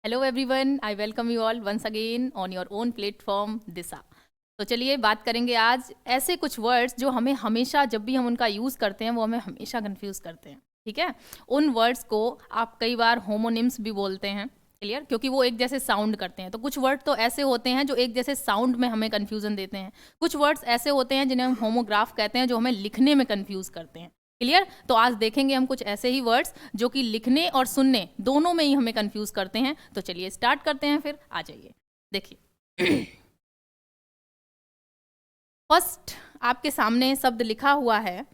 Hello everyone, I welcome you all once again on your own platform Disha. तो चलिए बात करेंगे आज ऐसे कुछ वर्ड्स जो हमें हमेशा, जब भी हम उनका यूज़ करते हैं, वो हमें हमेशा कंफ्यूज करते हैं। ठीक है, उन वर्ड्स को आप कई बार होमोनिम्स भी बोलते हैं। क्लियर, क्योंकि वो एक जैसे साउंड करते हैं। तो कुछ वर्ड तो ऐसे होते हैं जो एक जैसे साउंड में हमें कन्फ्यूजन देते हैं। कुछ वर्ड्स ऐसे होते हैं जिन्हें हम होमोग्राफ कहते हैं, जो हमें लिखने में कन्फ्यूज करते हैं। क्लियर, तो आज देखेंगे हम कुछ ऐसे ही वर्ड्स जो कि लिखने और सुनने दोनों में ही हमें कंफ्यूज करते हैं। तो चलिए स्टार्ट करते हैं, फिर आ जाइए। देखिए फर्स्ट आपके सामने शब्द लिखा हुआ है,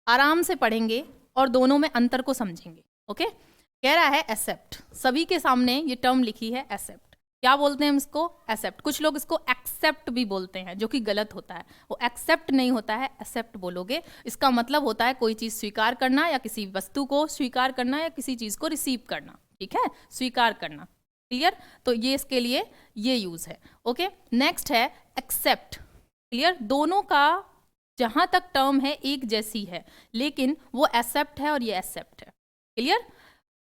आराम से पढ़ेंगे और दोनों में अंतर को समझेंगे। ओके, कह रहा है एक्सेप्ट। सभी के सामने ये टर्म लिखी है एक्सेप्ट। क्या बोलते हैं हम इसको? एक्सेप्ट। कुछ लोग इसको एक्सेप्ट भी बोलते हैं, जो कि गलत होता है। वो एक्सेप्ट नहीं होता है, एक्सेप्ट बोलोगे। इसका मतलब होता है कोई चीज़ स्वीकार करना, या किसी वस्तु को स्वीकार करना, या किसी चीज़ को रिसीव करना। ठीक है, स्वीकार करना। क्लियर, तो ये इसके लिए ये यूज़ है। ओके, नेक्स्ट है एक्सेप्ट। क्लियर, दोनों का जहाँ तक टर्म है एक जैसी है, लेकिन वो एक्सेप्ट है और ये एक्सेप्ट है। क्लियर,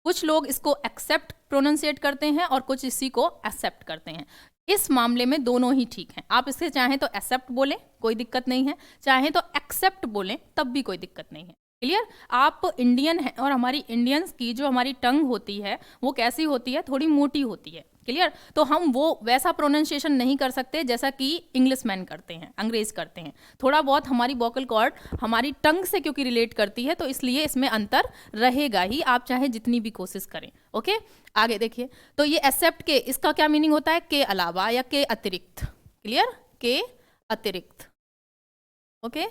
कुछ लोग इसको एक्सेप्ट प्रोनाउंसिएट करते हैं और कुछ इसी को एक्सेप्ट करते हैं। इस मामले में दोनों ही ठीक हैं। आप इसे चाहें तो एक्सेप्ट बोलें, कोई दिक्कत नहीं है, चाहें तो एक्सेप्ट बोलें, तब भी कोई दिक्कत नहीं है। क्लियर, आप इंडियन हैं और हमारी इंडियंस की जो हमारी टंग होती है वो कैसी होती है? थोड़ी मोटी होती है। क्लियर, तो हम वो वैसा प्रोनाउंसिएशन नहीं कर सकते जैसा कि इंग्लिश मैन करते हैं, अंग्रेज करते हैं। थोड़ा बहुत हमारी वोकल कॉर्ड हमारी टंग से क्योंकि रिलेट करती है, तो इसलिए इसमें अंतर रहेगा ही, आप चाहे जितनी भी कोशिश करें। ओके, आगे देखिए। तो ये एक्सेप्ट के, इसका क्या मीनिंग होता है? के अलावा या के अतिरिक्त। क्लियर, के अतिरिक्त। ओके,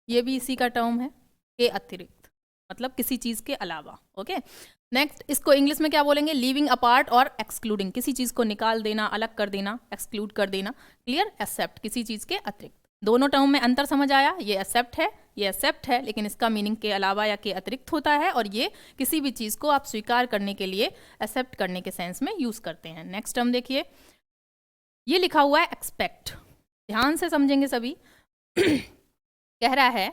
ये भी इसी का टर्म है, के अतिरिक्त, मतलब किसी चीज़ के अलावा। ओके, नेक्स्ट इसको इंग्लिश में क्या बोलेंगे? लीविंग अपार्ट और एक्सक्लूडिंग। किसी चीज़ को निकाल देना, अलग कर देना, एक्सक्लूड कर देना। क्लियर, एक्सेप्ट, किसी चीज़ के अतिरिक्त। दोनों टर्म में अंतर समझ आया? ये एक्सेप्ट है, ये एक्सेप्ट है, लेकिन इसका मीनिंग के अलावा या के अतिरिक्त होता है, और ये किसी भी चीज़ को आप स्वीकार करने के लिए, एक्सेप्ट करने के सेंस में यूज़ करते हैं। नेक्स्ट टर्म देखिए, ये लिखा हुआ है एक्सपेक्ट। ध्यान से समझेंगे सभी। कह रहा है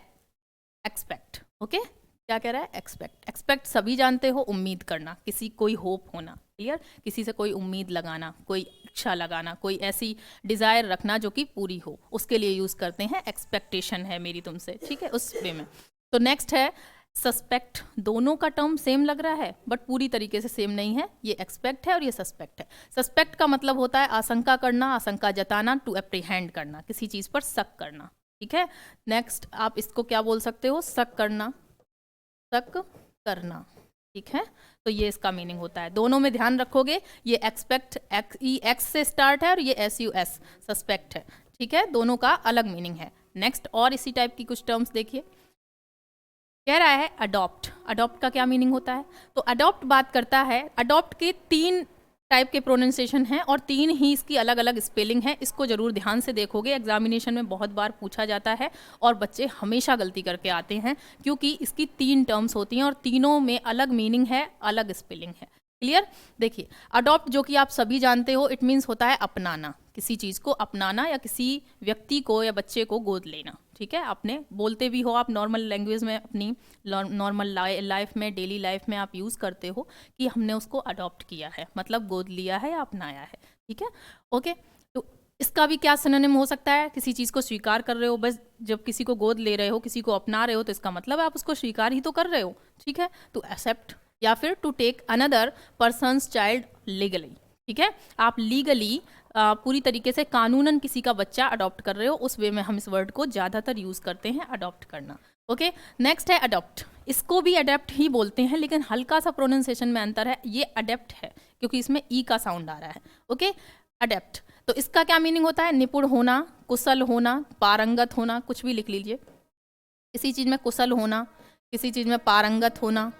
एक्सपेक्ट। ओके, क्या कह रहा है? एक्सपेक्ट। एक्सपेक्ट सभी जानते हो, उम्मीद करना, किसी कोई होप होना। क्लियर, किसी से कोई उम्मीद लगाना, कोई इच्छा लगाना, कोई ऐसी डिज़ायर रखना जो कि पूरी हो, उसके लिए यूज़ करते हैं। एक्सपेक्टेशन है मेरी तुमसे, ठीक है, उस वे में। तो नेक्स्ट है सस्पेक्ट। दोनों का टर्म सेम लग रहा है, बट पूरी तरीके से सेम नहीं है। ये एक्सपेक्ट है और ये सस्पेक्ट है। सस्पेक्ट का मतलब होता है आशंका करना, आशंका जताना, टू एप्रीहेंड करना, किसी चीज़ पर शक करना। ठीक है, नेक्स्ट आप इसको क्या बोल सकते हो? शक करना, शक करना। ठीक है, तो ये इसका मीनिंग होता है। दोनों में ध्यान रखोगे, ये एक्सपेक्ट एक्स से स्टार्ट है और ये SUS सस्पेक्ट है। ठीक है, दोनों का अलग मीनिंग है। नेक्स्ट और इसी टाइप की कुछ टर्म्स देखिए। कह रहा है अडॉप्ट। अडॉप्ट का क्या मीनिंग होता है? तो अडॉप्ट बात करता है, अडॉप्ट के 3 टाइप के प्रोनाउंसिएशन हैं और 3 ही इसकी अलग अलग स्पेलिंग है। इसको जरूर ध्यान से देखोगे, एग्जामिनेशन में बहुत बार पूछा जाता है और बच्चे हमेशा गलती करके आते हैं, क्योंकि इसकी 3 टर्म्स होती हैं और तीनों में अलग मीनिंग है, अलग स्पेलिंग है। क्लियर, देखिए अडॉप्ट जो कि आप सभी जानते हो, इट मीन्स होता है अपनाना, किसी चीज़ को अपनाना या किसी व्यक्ति को या बच्चे को गोद लेना। ठीक है, आपने बोलते भी हो, आप नॉर्मल लैंग्वेज में, अपनी नॉर्मल लाइफ में, डेली लाइफ में आप यूज़ करते हो कि हमने उसको अडॉप्ट किया है, मतलब गोद लिया है या अपनाया है। ठीक है, ओके, तो इसका भी क्या सिनोनिम हो सकता है? किसी चीज़ को स्वीकार कर रहे हो, बस जब किसी को गोद ले रहे हो, किसी को अपना रहे हो, तो इसका मतलब आप उसको स्वीकार ही तो कर रहे हो। ठीक है, तो एक्सेप्ट, या फिर to take another person's child legally. ठीक है, आप लीगली पूरी तरीके से कानूनन किसी का बच्चा अडॉप्ट कर रहे हो, उस वे में हम इस वर्ड को ज़्यादातर यूज़ करते हैं, अडॉप्ट करना। ओके, नेक्स्ट है अडॉप्ट। इसको भी अडेप्ट ही बोलते हैं, लेकिन हल्का सा प्रोनाउंसिएशन में अंतर है। ये अडेप्ट है क्योंकि इसमें ई का साउंड आ रहा है। ओके, अडेप्ट, तो इसका क्या मीनिंग होता है? निपुण होना, कुशल होना, पारंगत होना, कुछ भी लिख लीजिए। किसी चीज़ में कुशल होना, किसी चीज़ में पारंगत होना।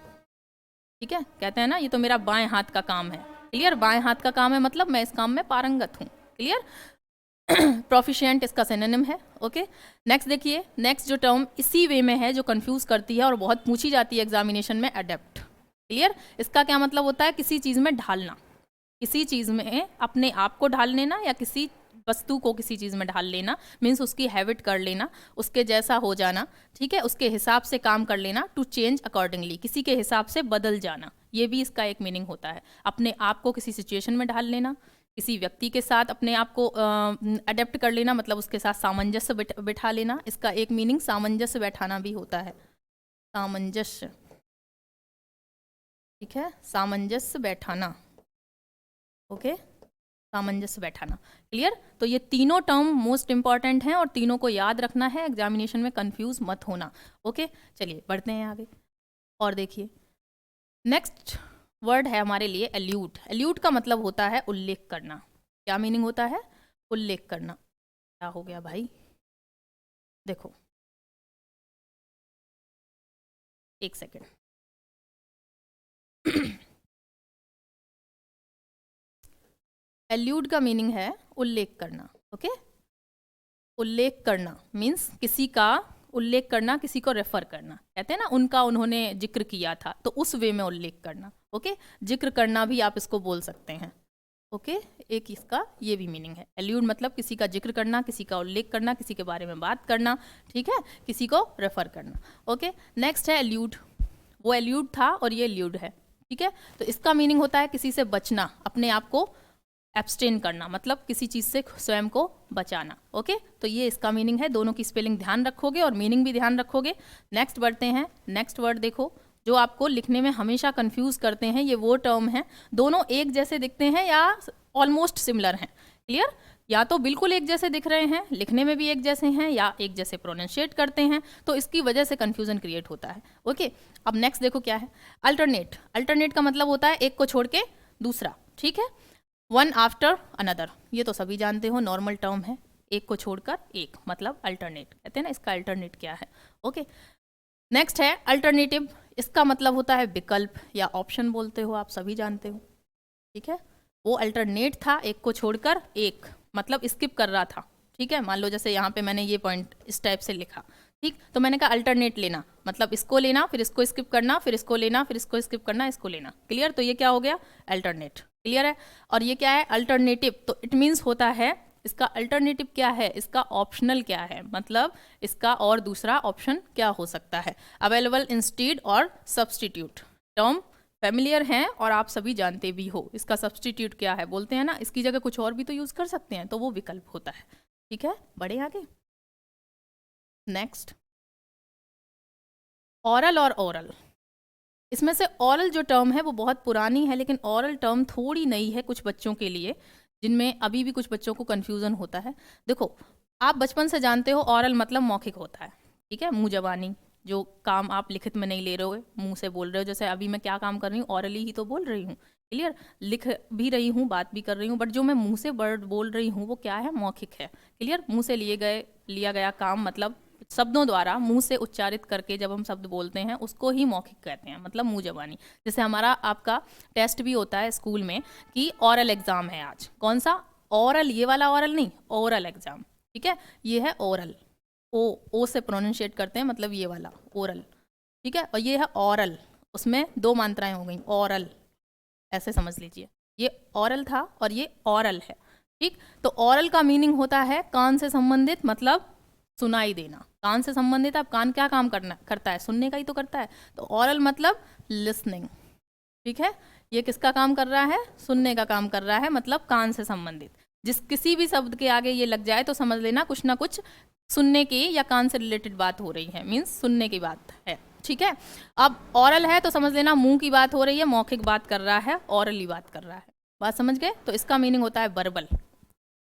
ठीक है, कहते हैं ना, ये तो मेरा बाएं हाथ का काम है। क्लियर, बाएं हाथ का काम है, मतलब मैं इस काम में पारंगत हूँ। क्लियर, प्रोफिशिएंट इसका सिनोनिम है। ओके, नेक्स्ट देखिए, नेक्स्ट जो टर्म इसी वे में है, जो कंफ्यूज करती है और बहुत पूछी जाती है एग्जामिनेशन में, अडेप्ट। क्लियर, इसका क्या मतलब होता है? किसी चीज़ में ढालना, किसी चीज़ में अपने आप को ढाल लेना या किसी वस्तु को किसी चीज़ में ढाल लेना मीन्स उसकी हैबिट कर लेना, उसके जैसा हो जाना, ठीक है, उसके हिसाब से काम कर लेना, टू चेंज अकॉर्डिंगली, किसी के हिसाब से बदल जाना, ये भी इसका एक मीनिंग होता है। अपने आप को किसी सिचुएशन में ढाल लेना, किसी व्यक्ति के साथ अपने आप को अडेप्ट कर लेना, मतलब उसके साथ सामंजस्य बिठा लेना, इसका एक मीनिंग सामंजस्य बैठाना भी होता है, सामंजस्य, ठीक है, सामंजस्य बैठाना, ओके, सामंजस्य बैठाना, क्लियर। तो ये तीनों टर्म मोस्ट इंपॉर्टेंट हैं और तीनों को याद रखना है, एग्जामिनेशन में कंफ्यूज मत होना, ओके। चलिए बढ़ते हैं आगे और देखिए नेक्स्ट वर्ड है हमारे लिए एल्यूड। एल्यूड का मतलब होता है उल्लेख करना। क्या मीनिंग होता है? उल्लेख करना। क्या हो गया भाई, देखो एक सेकेंड एल्यूड का मीनिंग है उल्लेख करना, ओके। उल्लेख करना मीन्स किसी का उल्लेख करना, किसी को रेफर करना, कहते हैं ना उनका उन्होंने जिक्र किया था, तो उस वे में उल्लेख करना, ओके। जिक्र करना भी आप इसको बोल सकते हैं, ओके। एक इसका ये भी मीनिंग है। एल्यूड मतलब किसी का जिक्र करना, किसी का उल्लेख करना, किसी के बारे में बात करना, ठीक है, किसी को रेफर करना, ओके। नेक्स्ट है एल्यूड। वो एल्यूड था और ये एल्यूड है, ठीक है। तो इसका मीनिंग होता है किसी से बचना, अपने आप को एब्सटेन करना, मतलब किसी चीज़ से स्वयं को बचाना, ओके। तो ये इसका मीनिंग है। दोनों की स्पेलिंग ध्यान रखोगे और मीनिंग भी ध्यान रखोगे। नेक्स्ट बढ़ते हैं। नेक्स्ट वर्ड देखो जो आपको लिखने में हमेशा कंफ्यूज करते हैं, ये वो टर्म है, दोनों एक जैसे दिखते हैं या ऑलमोस्ट सिमिलर हैं, क्लियर। या तो बिल्कुल एक जैसे दिख रहे हैं, लिखने में भी एक जैसे हैं, या एक जैसे प्रोनाउंशिएट करते हैं, तो इसकी वजह से कंफ्यूजन क्रिएट होता है, ओके। अब नेक्स्ट देखो क्या है, अल्टरनेट। अल्टरनेट का मतलब होता है एक को छोड़ के दूसरा, ठीक है, वन आफ्टर अनदर। ये तो सभी जानते हो, नॉर्मल टर्म है, एक को छोड़कर एक, मतलब अल्टरनेट कहते हैं ना, इसका अल्टरनेट क्या है, ओके। नेक्स्ट है अल्टरनेटिव। इसका मतलब होता है विकल्प या ऑप्शन बोलते हो, आप सभी जानते हो, ठीक है। वो अल्टरनेट था, एक को छोड़कर एक, मतलब स्किप कर रहा था, ठीक है। मान लो जैसे यहाँ पे मैंने ये पॉइंट इस टाइप से लिखा, ठीक, तो मैंने कहा अल्टरनेट लेना, मतलब इसको लेना, फिर इसको स्किप करना, फिर इसको लेना, फिर इसको स्किप करना, इसको लेना, क्लियर। तो ये क्या हो गया, अल्टरनेट, क्लियर है। और ये क्या है, अल्टरनेटिव, तो इट मीन्स होता है, इसका अल्टरनेटिव क्या है, इसका ऑप्शनल क्या है, मतलब इसका और दूसरा ऑप्शन क्या हो सकता है। अवेलेबल इंस्टीड और सब्सटीट्यूट टर्म फेमिलियर हैं और आप सभी जानते भी हो। इसका सब्सटीट्यूट क्या है, बोलते हैं ना, इसकी जगह कुछ और भी तो यूज़ कर सकते हैं, तो वो विकल्प होता है, ठीक है। बढ़े आगे। नेक्स्ट ऑरल और ओरल। इसमें से ऑरल जो टर्म है वो बहुत पुरानी है, लेकिन ऑरल टर्म थोड़ी नई है कुछ बच्चों के लिए, जिनमें अभी भी कुछ बच्चों को कन्फ्यूज़न होता है। देखो आप बचपन से जानते हो ऑरल मतलब मौखिक होता है, ठीक है, मुँह जबानी, जो काम आप लिखित में नहीं ले रहे हो, मुंह से बोल रहे हो। जैसे अभी मैं क्या काम कर रही हूँ, ऑरली ही तो बोल रही हूँ, क्लियर। लिख भी रही हूँ, बात भी कर रही हूँ, बट जो मैं मुंह से वर्ड बोल रही हूँ वो क्या है, मौखिक है, क्लियर। मुंह से लिया गया काम, मतलब शब्दों द्वारा मुंह से उच्चारित करके जब हम शब्द बोलते हैं उसको ही मौखिक कहते हैं, मतलब मुंह जबानी। जैसे हमारा आपका टेस्ट भी होता है स्कूल में कि ऑरल एग्जाम है आज, कौन सा ऑरल, ये वाला ऑरल नहीं, ओरल एग्जाम, ठीक है। ये है ओरल, ओ से प्रोनाउंशिएट करते हैं, मतलब ये वाला ओरल, ठीक है। और ये है ऑरल, उसमें दो मात्राएं हो गई, ऑरल, ऐसे समझ लीजिए। ये ऑरल था और ये ऑरल है, ठीक। तो ऑरल का मीनिंग होता है कान से संबंधित, मतलब सुनाई देना। कान से संबंधित, अब कान क्या काम करता है, सुनने का ही तो करता है। तो ऑरल मतलब लिसनिंग, ठीक है। ये किसका काम कर रहा है, सुनने का काम कर रहा है, मतलब कान से संबंधित। जिस किसी भी शब्द के आगे ये लग जाए तो समझ लेना कुछ ना कुछ सुनने की या कान से रिलेटेड बात हो रही है, मीन्स सुनने की बात है, ठीक है। अब ऑरल है तो समझ लेना मुंह की बात हो रही है, मौखिक बात कर रहा है, ऑरली बात कर रहा है, बात समझ गए। तो इसका मीनिंग होता है वर्बल,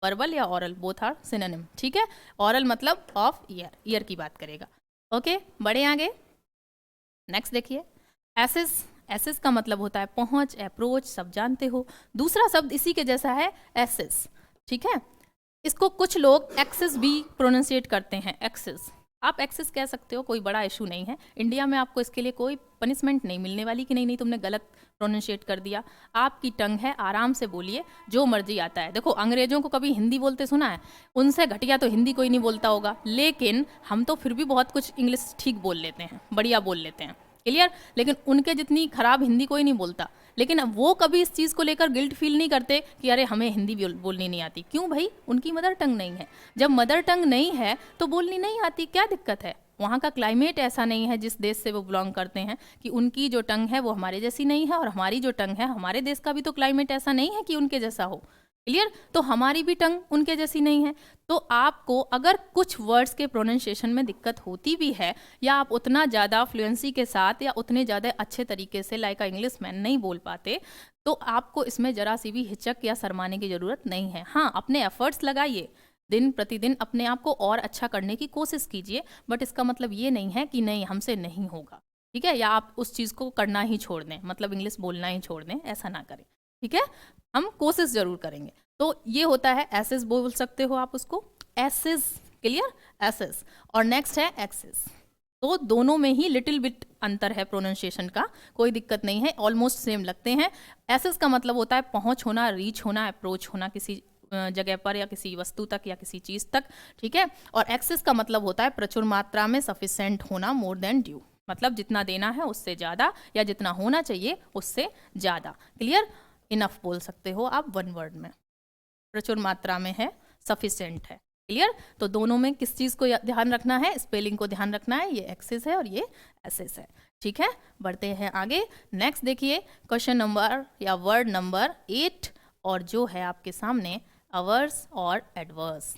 वर्बल या ऑरल, बोथ आर सिनोनिम, ठीक है। ऑरल मतलब ऑफ ईयर, ईयर की बात करेगा, ओके। बढ़े आगे। नेक्स्ट देखिए एसेस। एसेस का मतलब होता है पहुंच, अप्रोच, सब जानते हो। दूसरा शब्द इसी के जैसा है, एसेस, ठीक है। इसको कुछ लोग एक्सेस भी प्रोनाउंशिएट करते हैं, एक्सेस। आप एक्सेस कह सकते हो, कोई बड़ा इशू नहीं है। इंडिया में आपको इसके लिए कोई पनिशमेंट नहीं मिलने वाली कि नहीं तुमने गलत प्रोनाउंशिएट कर दिया। आपकी टंग है, आराम से बोलिए, जो मर्जी आता है। देखो अंग्रेजों को कभी हिंदी बोलते सुना है, उनसे घटिया तो हिंदी कोई नहीं बोलता होगा, लेकिन हम तो फिर भी बहुत कुछ इंग्लिश ठीक बोल लेते हैं, बढ़िया बोल लेते हैं, क्लियर। लेकिन उनके जितनी खराब हिंदी कोई नहीं बोलता, लेकिन अब वो कभी इस चीज़ को लेकर गिल्ट फील नहीं करते कि अरे हमें हिंदी बोलनी नहीं आती। क्यों भाई? उनकी मदर टंग नहीं है। जब मदर टंग नहीं है तो बोलनी नहीं आती, क्या दिक्कत है? वहाँ का क्लाइमेट ऐसा नहीं है जिस देश से वो बिलोंग करते हैं कि उनकी जो टंग है वो हमारे जैसी नहीं है, और हमारी जो टंग है, हमारे देश का भी तो क्लाइमेट ऐसा नहीं है कि उनके जैसा हो। क्लियर? तो हमारी भी टंग उनके जैसी नहीं है। तो आपको अगर कुछ वर्ड्स के प्रोनाउंसिएशन में दिक्कत होती भी है, या आप उतना ज़्यादा फ्लुएंसी के साथ या उतने ज़्यादा अच्छे तरीके से लाइक अ इंग्लिश मैन नहीं बोल पाते, तो आपको इसमें ज़रा सी भी हिचक या शर्माने की ज़रूरत नहीं है। हाँ, अपने एफर्ट्स लगाइए, दिन प्रतिदिन अपने आप को और अच्छा करने की कोशिश कीजिए, बट इसका मतलब ये नहीं है कि नहीं हमसे नहीं होगा, ठीक है? या आप उस चीज़ को करना ही छोड़ दें, मतलब इंग्लिश बोलना ही छोड़ दें, ऐसा ना करें, ठीक है? हम कोशिश ज़रूर करेंगे। तो ये होता है एसेस, बोल सकते हो आप उसको एसेस। क्लियर? एसेस। और नेक्स्ट है एक्सेस। तो दोनों में ही लिटिल बिट अंतर है प्रोनाउंसिएशन का, कोई दिक्कत नहीं है, ऑलमोस्ट सेम लगते हैं। एसेस का मतलब होता है पहुंच होना, रीच होना, अप्रोच होना किसी जगह पर या किसी वस्तु तक या किसी चीज़ तक, ठीक है? और एक्सेस का मतलब होता है प्रचुर मात्रा में, सफिशेंट होना, मोर देन ड्यू, मतलब जितना देना है उससे ज़्यादा, या जितना होना चाहिए उससे ज़्यादा। क्लियर? इनफ बोल सकते हो आप वन वर्ड में, प्रचुर मात्रा में है, सफिशेंट है। क्लियर? तो दोनों में किस चीज़ को ध्यान रखना है? स्पेलिंग को ध्यान रखना है। ये एक्सेस है और ये एसेस है, ठीक है? बढ़ते हैं आगे। नेक्स्ट देखिए क्वेश्चन नंबर या वर्ड नंबर 8, और जो है आपके सामने अवर्स और एडवर्स।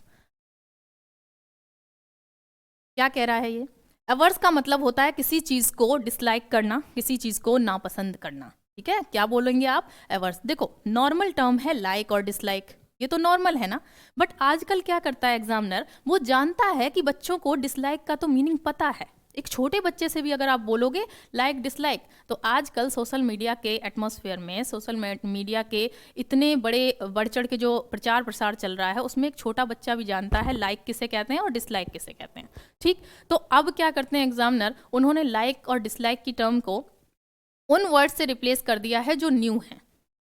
क्या कह रहा है ये? अवर्स का मतलब होता है किसी चीज़ को डिसलाइक करना, किसी चीज़ को नापसंद करना, ठीक है? क्या बोलेंगे आप? एवर्स। देखो नॉर्मल टर्म है लाइक और डिसलाइक, ये तो नॉर्मल है ना, बट आजकल क्या करता है एग्जामिनर, वो जानता है कि बच्चों को डिसलाइक का तो मीनिंग पता है। एक छोटे बच्चे से भी अगर आप बोलोगे लाइक डिसलाइक, तो आजकल सोशल मीडिया के एटमॉस्फेयर में, सोशल मीडिया के इतने बड़े बढ़ चढ़ के जो प्रचार प्रसार चल रहा है, उसमें एक छोटा बच्चा भी जानता है लाइक किसे कहते हैं और डिसलाइक किसे कहते हैं, ठीक? तो अब क्या करते हैं एग्जामिनर, उन्होंने लाइक और डिसलाइक की टर्म को उन वर्ड से रिप्लेस कर दिया है जो न्यू है,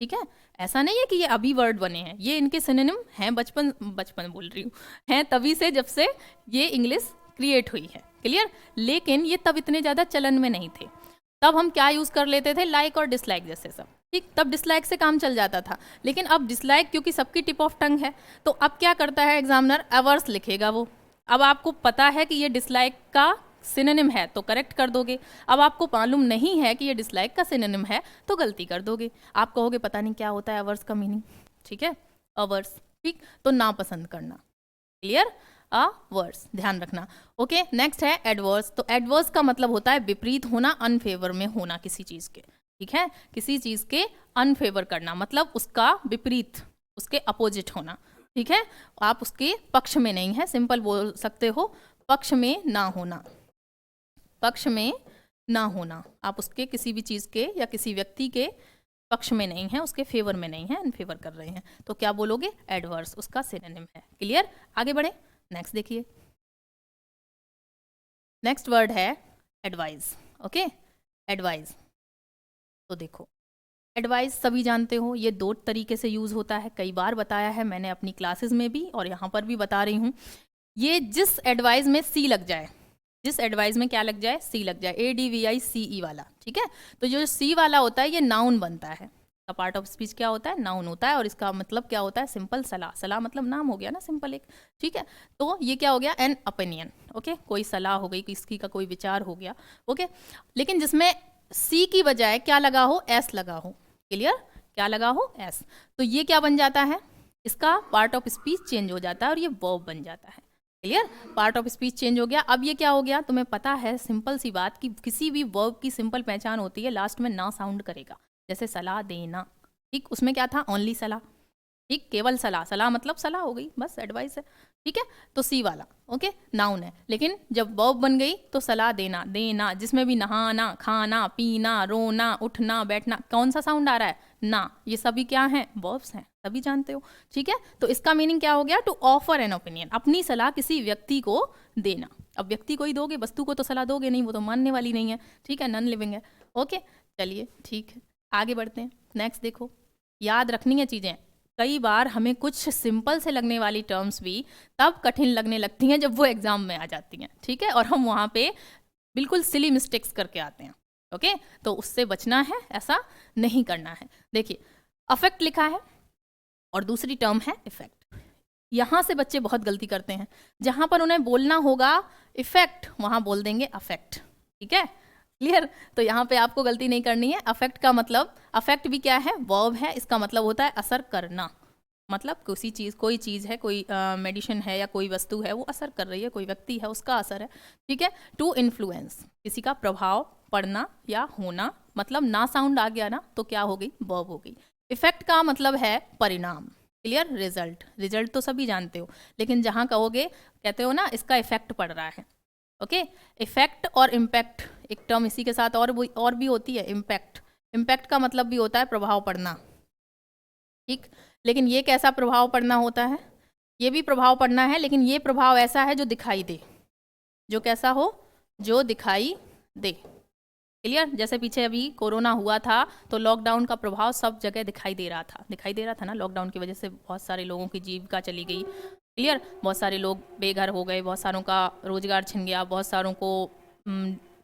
ठीक है? ऐसा नहीं है कि ये अभी वर्ड बने हैं, ये इनके सिनोनिम हैं, बचपन बोल रही हूँ, हैं तभी से, जब से ये इंग्लिश क्रिएट हुई है। क्लियर? लेकिन ये तब इतने ज़्यादा चलन में नहीं थे। तब हम क्या यूज़ कर लेते थे? लाइक और डिसलाइक जैसे सब, ठीक? तब डिसलाइक से काम चल जाता था। लेकिन अब डिसलाइक क्योंकि सबकी टिप ऑफ टंग है, तो अब क्या करता है एग्जामिनर? एवर्स लिखेगा वो। अब आपको पता है कि ये डिसलाइक का सिनोनिम है तो करेक्ट कर दोगे। अब आपको मालूम नहीं है कि ये डिसलाइक का सिनोनिम है तो गलती कर दोगे। आप कहोगे पता नहीं क्या होता है अवर्स का मीनिंग, ठीक है? अवर्स, ठीक? तो नापसंद करना। क्लियर? अवर्स, ध्यान रखना। ओके, नेक्स्ट है एडवर्स। तो एडवर्स का मतलब होता है विपरीत होना, अनफेवर में होना किसी चीज़ के, ठीक है? किसी चीज़ के अनफेवर करना मतलब उसका विपरीत, उसके अपोजिट होना, ठीक है? आप उसके पक्ष में नहीं है, सिंपल बोल सकते हो पक्ष में ना होना, पक्ष में ना होना। आप उसके किसी भी चीज़ के या किसी व्यक्ति के पक्ष में नहीं है, उसके फेवर में नहीं है, अनफेवर कर रहे हैं, तो क्या बोलोगे? एडवर्स, उसका सिनोनिम है। क्लियर? आगे बढ़े, नेक्स्ट देखिए। नेक्स्ट वर्ड है एडवाइस। Okay, advice. तो देखो एडवाइस सभी जानते हो, ये दो तरीके से यूज़ होता है, कई बार बताया है मैंने अपनी क्लासेस में भी और यहाँ पर भी बता रही हूँ। ये जिस एडवाइस में सी लग जाए, जिस एडवाइस में क्या लग जाए? सी लग जाए, ADVICE वाला, ठीक है? तो जो सी वाला होता है ये नाउन बनता है, का पार्ट ऑफ स्पीच क्या होता है? नाउन होता है, और इसका मतलब क्या होता है? सिंपल सलाह। सलाह मतलब नाम हो गया ना, सिंपल एक, ठीक है? तो ये क्या हो गया? An opinion. ओके, कोई सलाह हो गई, किसी का कोई विचार हो गया। ओके, लेकिन जिसमें सी की बजाय क्या लगा हो? एस लगा हो। क्लियर? क्या लगा हो? एस। तो ये क्या बन जाता है? इसका पार्ट ऑफ स्पीच चेंज हो जाता है और ये वर्ब बन जाता है। Clear? Part of speech change हो गया। अब ये क्या हो गया? तुम्हें पता है सिंपल सी बात कि किसी भी वर्ब की सिंपल पहचान होती है, लास्ट में ना साउंड करेगा। जैसे सलाह देना, ठीक? उसमें क्या था? ओनली सलाह, ठीक? केवल सलाह। सलाह मतलब सलाह हो गई, बस एडवाइस है, ठीक है? तो सी वाला ओके नाउन है, लेकिन जब वर्ब बन गई तो सलाह देना, देना, जिसमें भी नहाना, खाना, पीना, रोना, उठना, बैठना, कौन सा साउंड आ रहा है? ना। ये सभी क्या हैं? वर्ब्स हैं, सभी जानते हो, ठीक है? तो इसका मीनिंग क्या हो गया? टू ऑफर एन ओपिनियन, अपनी सलाह किसी व्यक्ति को देना। अब व्यक्ति को ही दोगे, वस्तु को तो सलाह दोगे नहीं, वो तो मानने वाली नहीं है, ठीक है? नॉन लिविंग है। ओके, चलिए ठीक है, आगे बढ़ते हैं। नेक्स्ट देखो, याद रखनी है चीज़ें। कई बार हमें कुछ सिंपल से लगने वाली टर्म्स भी तब कठिन लगने लगती हैं जब वो एग्जाम में आ जाती हैं, ठीक है? और हम वहाँ पे बिल्कुल सिली मिस्टेक्स करके आते हैं, ओके तो उससे बचना है, ऐसा नहीं करना है। देखिए अफेक्ट लिखा है और दूसरी टर्म है इफेक्ट। यहाँ से बच्चे बहुत गलती करते हैं, जहाँ पर उन्हें बोलना होगा इफेक्ट वहाँ बोल देंगे अफेक्ट। ठीक है, क्लियर? तो यहाँ पे आपको गलती नहीं करनी है। अफेक्ट का मतलब, अफेक्ट भी क्या है, वर्ब है, इसका मतलब होता है असर करना। मतलब किसी चीज़, कोई चीज़ है, कोई मेडिसिन है या कोई वस्तु है, वो असर कर रही है, कोई व्यक्ति है उसका असर है। ठीक है, टू इन्फ्लुएंस, किसी का प्रभाव पड़ना या होना, मतलब ना साउंड आ गया ना तो क्या हो गई, वर्ब हो गई। इफेक्ट का मतलब है परिणाम, क्लियर? रिजल्ट, रिजल्ट तो सभी जानते हो, लेकिन जहाँ कहोगे कहते हो ना इसका इफेक्ट पड़ रहा है। ओके, इफेक्ट और इम्पैक्ट एक टर्म इसी के साथ और भी होती है, इम्पैक्ट। इम्पैक्ट का मतलब भी होता है प्रभाव पड़ना। ठीक, लेकिन ये कैसा प्रभाव पड़ना होता है, ये भी प्रभाव पड़ना है, लेकिन ये प्रभाव ऐसा है जो दिखाई दे, जो कैसा हो, जो दिखाई दे। क्लियर? जैसे पीछे अभी कोरोना हुआ था तो लॉकडाउन का प्रभाव सब जगह दिखाई दे रहा था ना। लॉकडाउन की वजह से बहुत सारे लोगों की जीविका चली गई। क्लियर? बहुत सारे लोग बेघर हो गए, बहुत सारों का रोजगार छिन गया, बहुत सारों को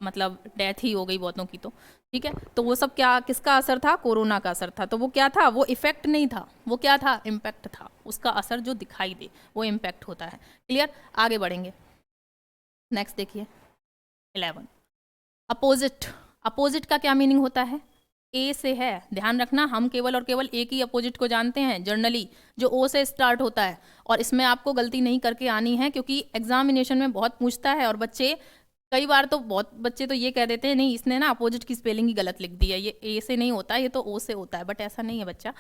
मतलब डेथ ही हो गई बहुतों की। तो ठीक है, तो वो सब क्या, किसका असर था, कोरोना का असर था। तो वो क्या था, वो इफेक्ट नहीं था, वो क्या था, इम्पैक्ट था। उसका असर जो दिखाई दे वो इम्पैक्ट होता है। क्लियर? आगे बढ़ेंगे, नेक्स्ट देखिए 11, अपोजिट। अपोजिट का क्या मीनिंग होता है, ए से है, ध्यान रखना, हम केवल और केवल एक ही अपोजिट को जानते हैं जनरली, जो ओ से स्टार्ट होता है। और इसमें आपको गलती नहीं करके आनी है, क्योंकि एग्जामिनेशन में बहुत पूछता है, और बच्चे कई बार तो बहुत बच्चे तो ये कह देते हैं नहीं इसने ना अपोजिट की स्पेलिंग ही गलत लिख दी है, ये ए से नहीं होता, ये तो ओ से होता है। बट ऐसा नहीं है बच्चा,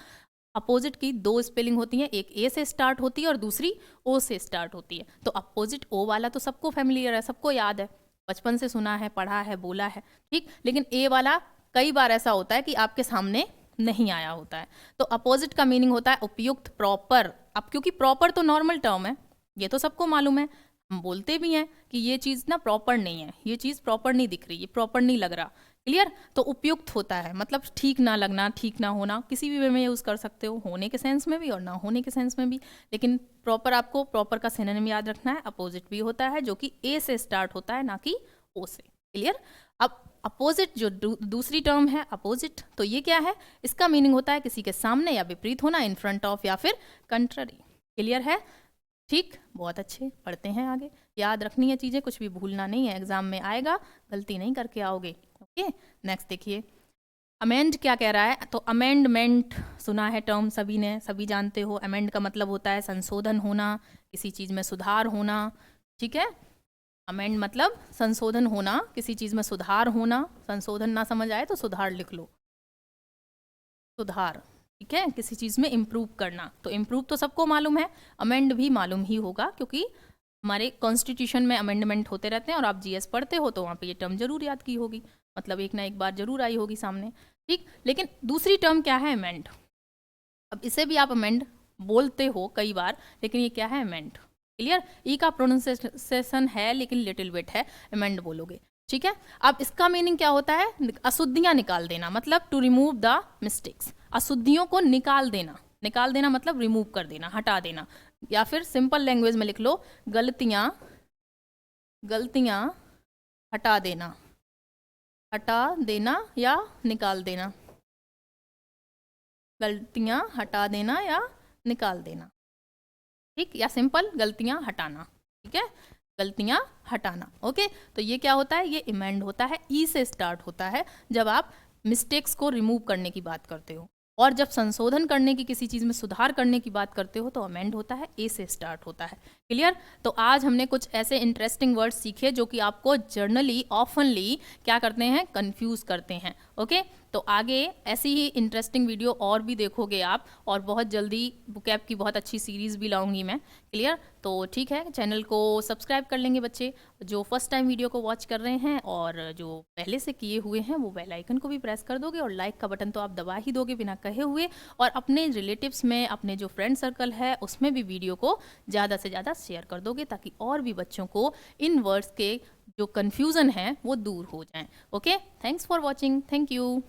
अपोजिट की दो स्पेलिंग होती है, एक ए से स्टार्ट होती है और दूसरी ओ से स्टार्ट होती है। तो अपोजिट ओ वाला तो सबको फैमिलियर है, सबको याद है, बचपन से सुना है, पढ़ा है, बोला है। ठीक, लेकिन ए वाला कई बार ऐसा होता है कि आपके सामने नहीं आया होता है। तो अपोजिट का मीनिंग होता है उपयुक्त, प्रॉपर। अब क्योंकि प्रॉपर तो नॉर्मल टर्म है, ये तो सबको मालूम है, हम बोलते भी हैं कि ये चीज़ ना प्रॉपर नहीं है, ये चीज़ प्रॉपर नहीं दिख रही, ये प्रॉपर नहीं लग रहा। क्लियर? तो उपयुक्त होता है, मतलब ठीक ना लगना, ठीक ना होना, किसी भी वे में यूज़ कर सकते हो, होने के सेंस में भी और ना होने के सेंस में भी। लेकिन प्रॉपर, आपको प्रॉपर का सिनोनिम याद रखना है। अपोजिट भी होता है जो कि ए से स्टार्ट होता है, ना कि ओ से। क्लियर? अब अपोजिट जो दूसरी टर्म है अपोजिट, तो ये क्या है, इसका मीनिंग होता है किसी के सामने या विपरीत होना, इन फ्रंट ऑफ या फिर कंट्ररी। क्लियर है? ठीक, बहुत अच्छे, पढ़ते हैं आगे। याद रखनी है चीज़ें, कुछ भी भूलना नहीं है, एग्जाम में आएगा, गलती नहीं करके आओगे। ओके, नेक्स्ट देखिए, अमेंड क्या कह रहा है। तो अमेंडमेंट सुना है टर्म सभी ने, सभी जानते हो। अमेंड का मतलब होता है संशोधन होना, किसी चीज़ में सुधार होना। ठीक है, अमेंड मतलब संशोधन होना, किसी चीज़ में सुधार होना। संशोधन ना समझ आए तो सुधार लिख लो, सुधार। ठीक है, किसी चीज़ में इम्प्रूव करना। तो इम्प्रूव तो सबको मालूम है, अमेंड भी मालूम ही होगा, क्योंकि हमारे कॉन्स्टिट्यूशन में अमेंडमेंट होते रहते हैं, और आप जीएस पढ़ते हो तो वहाँ पे ये टर्म जरूर याद की होगी, मतलब एक ना एक बार जरूर आई होगी सामने। ठीक, लेकिन दूसरी टर्म क्या है, अमेंड। अब इसे भी आप अमेंड बोलते हो कई बार, लेकिन ये क्या है, अमेंड। क्लियर? ई का प्रोनाउंसिएशन है लेकिन लिटिल बिट है, अमेंड बोलोगे। ठीक है, अब इसका मीनिंग क्या होता है, अशुद्धियां निकाल देना, मतलब टू रिमूव द मिस्टेक्स, अशुद्धियों को निकाल देना। निकाल देना मतलब रिमूव कर देना, हटा देना, या फिर सिंपल लैंग्वेज में लिख लो, गलतियां, गलतियां हटा देना, हटा देना या निकाल देना, गलतियां हटा देना या निकाल देना। ठीक, या सिंपल गलतियां हटाना। ठीक है, गलतियां हटाना। ओके, तो ये क्या होता है, ये अमेंड होता है, ई से स्टार्ट होता है जब आप मिस्टेक्स को रिमूव करने की बात करते हो, और जब संशोधन करने की, किसी चीज़ में सुधार करने की बात करते हो तो अमेंड होता है, ए से स्टार्ट होता है। क्लियर? तो आज हमने कुछ ऐसे इंटरेस्टिंग वर्ड्स सीखे जो कि आपको जर्नली ऑफनली क्या करते हैं, कंफ्यूज करते हैं। ओके, तो आगे ऐसी ही इंटरेस्टिंग वीडियो और भी देखोगे आप, और बहुत जल्दी बुकैब की बहुत अच्छी सीरीज़ भी लाऊंगी मैं। क्लियर? तो ठीक है, चैनल को सब्सक्राइब कर लेंगे बच्चे जो फर्स्ट टाइम वीडियो को वॉच कर रहे हैं, और जो पहले से किए हुए हैं वो बेल आइकन को भी प्रेस कर दोगे, और लाइक का बटन तो आप दबा ही दोगे बिना कहे हुए, और अपने रिलेटिव्स में, अपने जो फ्रेंड सर्कल है उसमें भी वीडियो को ज़्यादा से ज़्यादा शेयर कर दोगे, ताकि और भी बच्चों को इन वर्ड्स के जो कन्फ्यूज़न है वो दूर हो जाएं। Okay, thanks for watching, thank you.